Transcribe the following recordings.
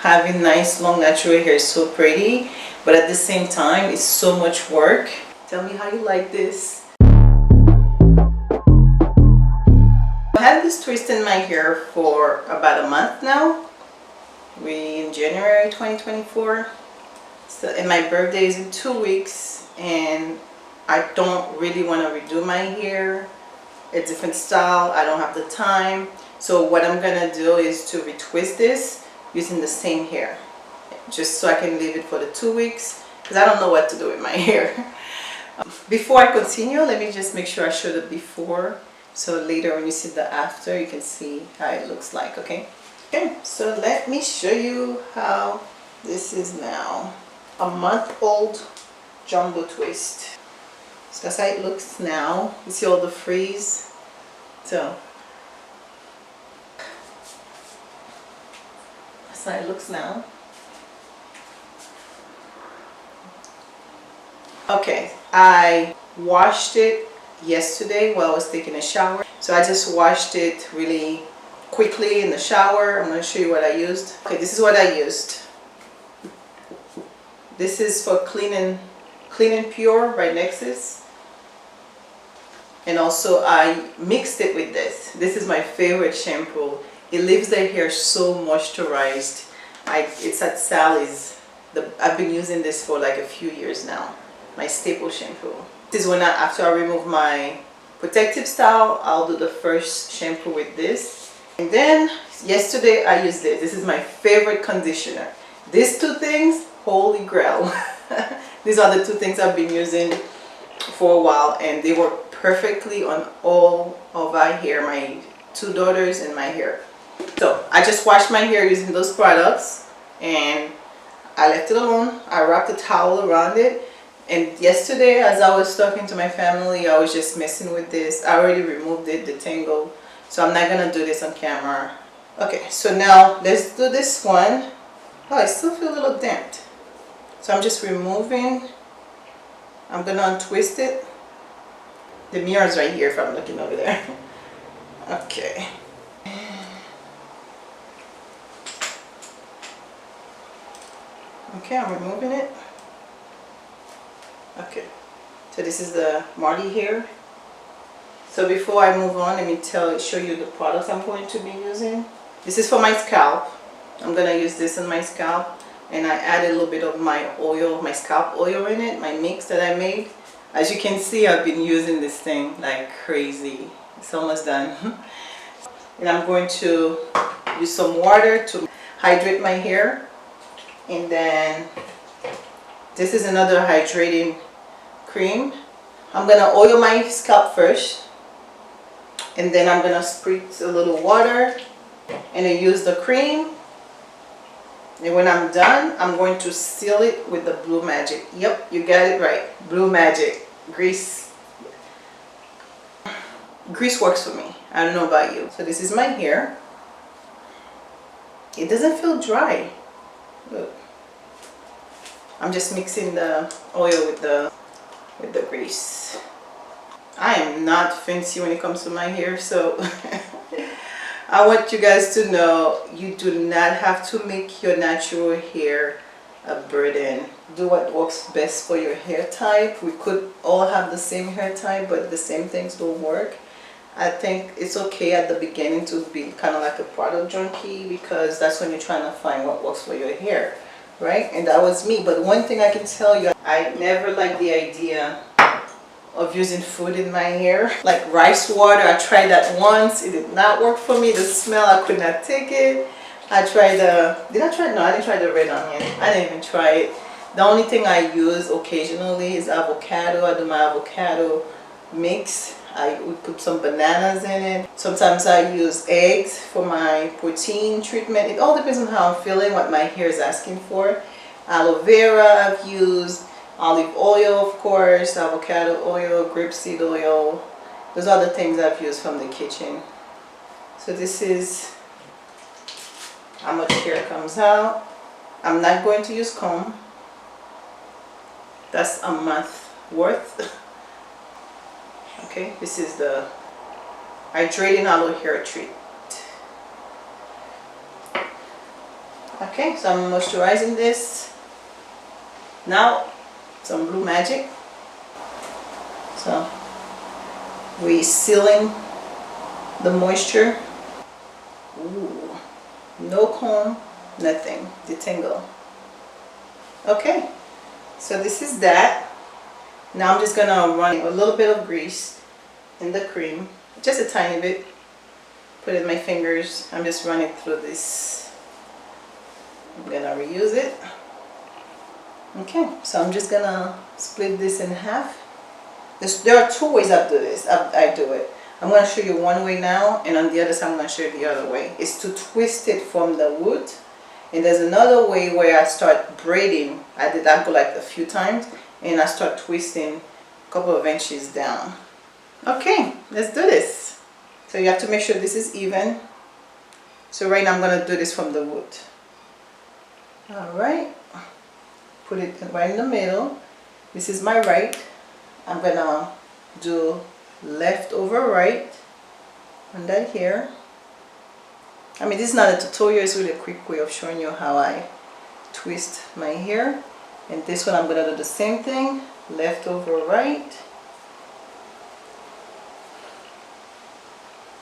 having nice long natural hair is so pretty, but at the same time it's so much work. Tell me how you like this. I had this twist in my hair for about a month now. We're in January 2024. So, and my birthday is in 2 weeks, and I don't really want to redo my hair. A different style. I don't have the time. So what I'm gonna do is to retwist this using the same hair, just so I can leave it for the 2 weeks, because I don't know what to do with my hair. Before I continue, let me just make sure I show the before, so later when you see the after, you can see how it looks like. Okay, so let me show you how this is now. A month-old jumbo twist. So that's how it looks now. You see all the frizz. So that's how it looks now. Okay, I washed it yesterday while I was taking a shower. So I just washed it really quickly in the shower. I'm going to show you what I used. Okay, this is what I used. This is for Clean and Pure by Nexus. And also I mixed it with this. This is my favorite shampoo. It leaves the hair so moisturized. It's at Sally's. I've been using this for like a few years now. My staple shampoo. This is when after I remove my protective style, I'll do the first shampoo with this. And then yesterday I used this. This is my favorite conditioner. These two things, holy grail. These are the two things I've been using for a while, and they work perfectly on all of our hair, my 2 daughters and my hair. So I just washed my hair using those products, and I left it alone. I wrapped a towel around it, and yesterday as I was talking to my family, I was just messing with this. I already removed it, the tangle, so I'm not gonna do this on camera. Okay, so now let's do this one. Oh, I still feel a little damped. So I'm just removing. I'm gonna untwist it. The mirror's right here if I'm looking over there. Okay. Okay, I'm removing it. Okay. So this is the Marley hair. So before I move on, let me show you the products I'm going to be using. This is for my scalp. I'm gonna use this on my scalp, and I added a little bit of my oil, my scalp oil in it, my mix that I made. As you can see, I've been using this thing like crazy. It's almost done. And I'm going to use some water to hydrate my hair. And then this is another hydrating cream. I'm gonna oil my scalp first, and then I'm gonna spritz a little water and then use the cream. And when I'm done, I'm going to seal it with the Blue Magic. Yep, you got it right. Blue Magic. Grease. Grease works for me. I don't know about you. So this is my hair. It doesn't feel dry. Look. I'm just mixing the oil with the grease. I am not fancy when it comes to my hair, so I want you guys to know you do not have to make your natural hair a burden. Do what works best for your hair type. We could all have the same hair type, but the same things don't work. I think it's okay at the beginning to be kind of like a product junkie, because that's when you're trying to find what works for your hair, right? And that was me. But one thing I can tell you, I never liked the idea of using food in my hair, like rice water. I tried that once. It did not work for me. The smell, I could not take it. I tried no, I didn't try the red onion. I didn't even try it. The only thing I use occasionally is avocado. I do my avocado mix. I would put some bananas in it. Sometimes I use eggs for my protein treatment. It all depends on how I'm feeling, what my hair is asking for. Aloe vera I've used. Olive oil, of course, avocado oil, grapeseed oil. Those are the things I've used from the kitchen. So this is how much hair comes out. I'm not going to use comb. That's a month worth. Okay, this is the hydrating aloe hair treat. Okay, so I'm moisturizing this. Now, some Blue Magic. So, we're sealing the moisture. Ooh, no comb, nothing, detangle. Okay, so this is that. Now I'm just gonna run a little bit of grease in the cream, just a tiny bit. Put it in my fingers. I'm just running through this. I'm gonna reuse it. Okay, so I'm just gonna split this in half. There are two ways I do this. I do it. I'm going to show you one way now, and on the other side I'm going to show you the other way. It's to twist it from the root, and there's another way where I start braiding. I did that go like a few times, and I start twisting a couple of inches down. Okay, let's do this. So you have to make sure this is even. So right now I'm going to do this from the root. All right, put it right in the middle. This is my right. I'm going to do left over right and that here. I mean, this is not a tutorial, it's really a quick way of showing you how I twist my hair. And this one I'm going to do the same thing, left over right.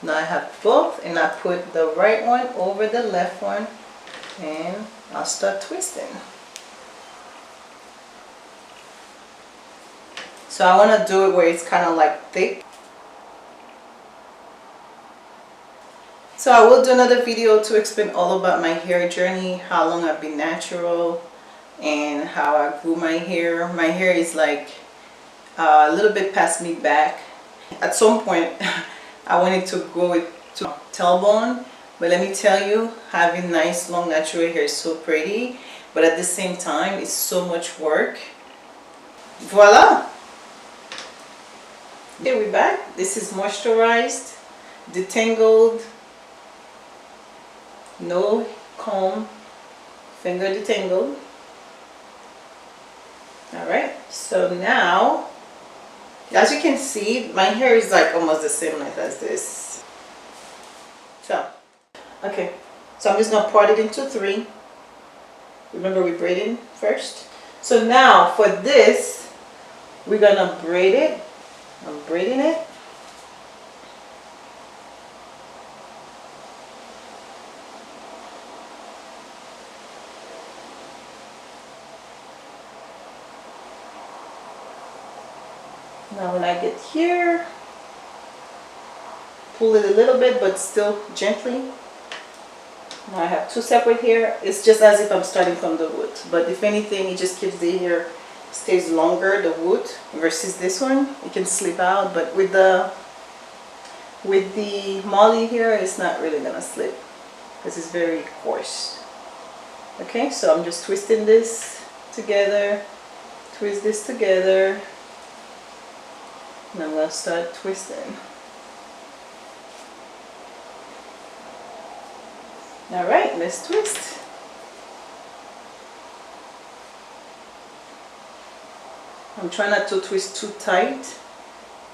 Now I have both, and I put the right one over the left one, and I'll start twisting. So I want to do it where it's kind of like thick. So I will do another video to explain all about my hair journey, how long I've been natural, and how I grew my hair. My hair is like a little bit past mid back. At some point I wanted to go to tailbone, but let me tell you, having nice long natural hair is so pretty, but at the same time it's so much work. Voila! Okay, we're back. This is moisturized, detangled, no comb, finger detangled. Alright, so now, as you can see, my hair is like almost the same length as this. So, okay, so I'm just going to part it into 3. Remember, we braided first. So now for this, we're going to braid it. I'm braiding it. Now when I get here, pull it a little bit, but still gently. Now I have 2 separate hair. It's just as if I'm starting from the root, but if anything, it just keeps the hair stays longer, the root, versus this one. It can slip out, but with the Marley hair, it's not really gonna slip because it's very coarse. Okay, so I'm just twisting this together, twist this together. And I'm going to start twisting. Alright, let's twist. I'm trying not to twist too tight,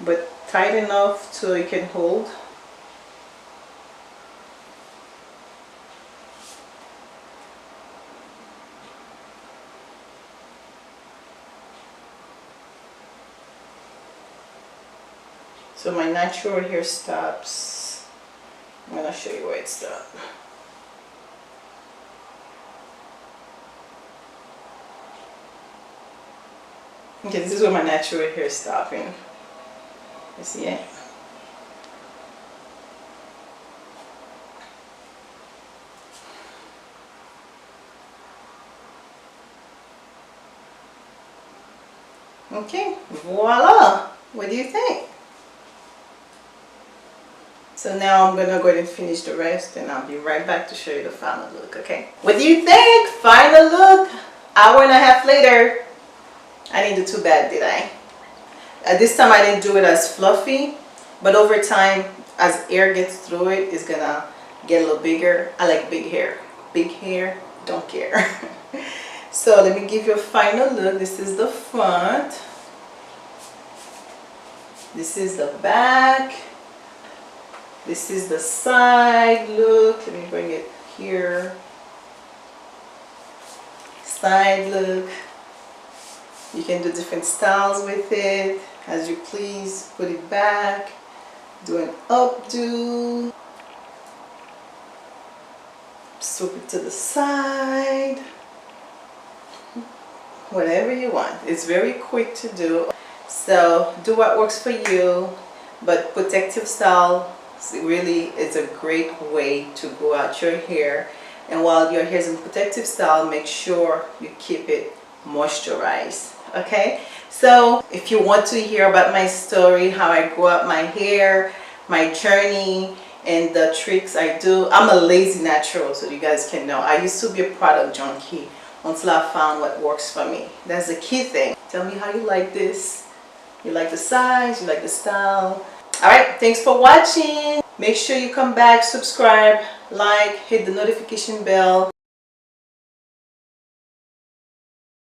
but tight enough so it can hold. So my natural hair stops. I'm going to show you where it stops. Okay, this is where my natural hair is stopping. You see it? Okay, voila! What do you think? So now I'm gonna go ahead and finish the rest, and I'll be right back to show you the final look, okay? What do you think? Final look, hour and a half later. I didn't do too bad, did I? This time I didn't do it as fluffy, but over time, as air gets through it, it's gonna get a little bigger. I like big hair. Big hair, don't care. So let me give you a final look. This is the front. This is the back. This is the side look. Let me bring it here. side look. You can do different styles with it as you please. Put it back, do an updo, swoop it to the side, whatever you want. It's very quick to do. So do what works for you, but protective style really is a great way to grow out your hair. And while your hair is in protective style, make sure you keep it moisturized. Okay, so if you want to hear about my story, how I grew out my hair, my journey, and the tricks I do, I'm a lazy natural, so you guys can know. I used to be a product junkie until I found what works for me. That's the key thing. Tell me how you like this. You like the size, you like the style. Alright, thanks for watching. Make sure you come back, subscribe, like, hit the notification bell.